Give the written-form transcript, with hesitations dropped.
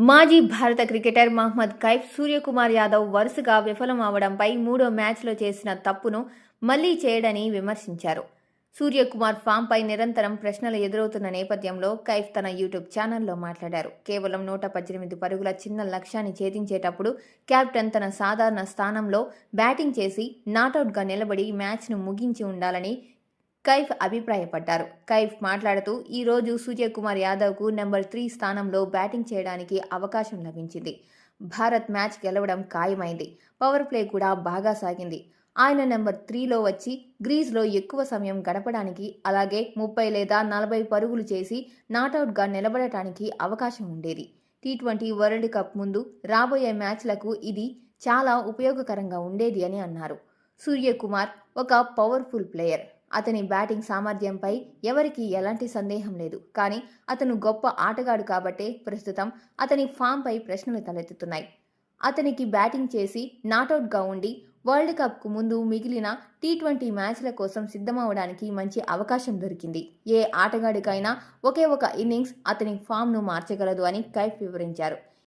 మాజీ భారత క్రికెటర్ మహ్మద్ కైఫ్ సూర్యకుమార్ యాదవ్ వరుసగా విఫలం అవడంపై మూడో మ్యాచ్లో చేసిన తప్పును మళ్లీ చేయడని విమర్శించారు. సూర్యకుమార్ ఫామ్పై నిరంతరం ప్రశ్నలు ఎదురవుతున్న నేపథ్యంలో కైఫ్ తన యూట్యూబ్ ఛానల్లో మాట్లాడారు. కేవలం 118 పరుగుల చిన్న లక్ష్యాన్ని ఛేదించేటప్పుడు కెప్టెన్ తన సాధారణ స్థానంలో బ్యాటింగ్ చేసి నాటౌట్గా నిలబడి మ్యాచ్ను ముగించి ఉండాలని కైఫ్ అభిప్రాయపడ్డారు. కైఫ్ మాట్లాడుతూ ఈ రోజు సూర్యకుమార్ యాదవ్కు నెంబర్ 3 స్థానంలో బ్యాటింగ్ చేయడానికి అవకాశం లభించింది. భారత్ మ్యాచ్ గెలవడం ఖాయమైంది. పవర్ ప్లే కూడా బాగా సాగింది. ఆయన నెంబర్ 3లో వచ్చి గ్రీజ్లో ఎక్కువ సమయం గడపడానికి, అలాగే 30 లేదా 40 పరుగులు చేసి నాటౌట్గా నిలబడటానికి అవకాశం ఉండేది. టీ20 వరల్డ్ కప్ ముందు రాబోయే మ్యాచ్లకు ఇది చాలా ఉపయోగకరంగా ఉండేది అని అన్నారు. సూర్యకుమార్ ఒక పవర్ఫుల్ ప్లేయర్. అతని బ్యాటింగ్ సామర్థ్యంపై ఎవరికీ ఎలాంటి సందేహం లేదు. కానీ అతను గొప్ప ఆటగాడు కాబట్టే ప్రస్తుతం అతని ఫామ్పై ప్రశ్నలు తలెత్తుతున్నాయి. అతనికి బ్యాటింగ్ చేసి నాటౌట్గా ఉండి వరల్డ్ కప్కు ముందు మిగిలిన టీ20 మ్యాచ్ల కోసం సిద్ధమవడానికి మంచి అవకాశం దొరికింది. ఏ ఆటగాడికైనా ఒకే ఒక ఇన్నింగ్స్ అతని ఫామ్ను మార్చగలదు అని కైఫ్ వివరించారు.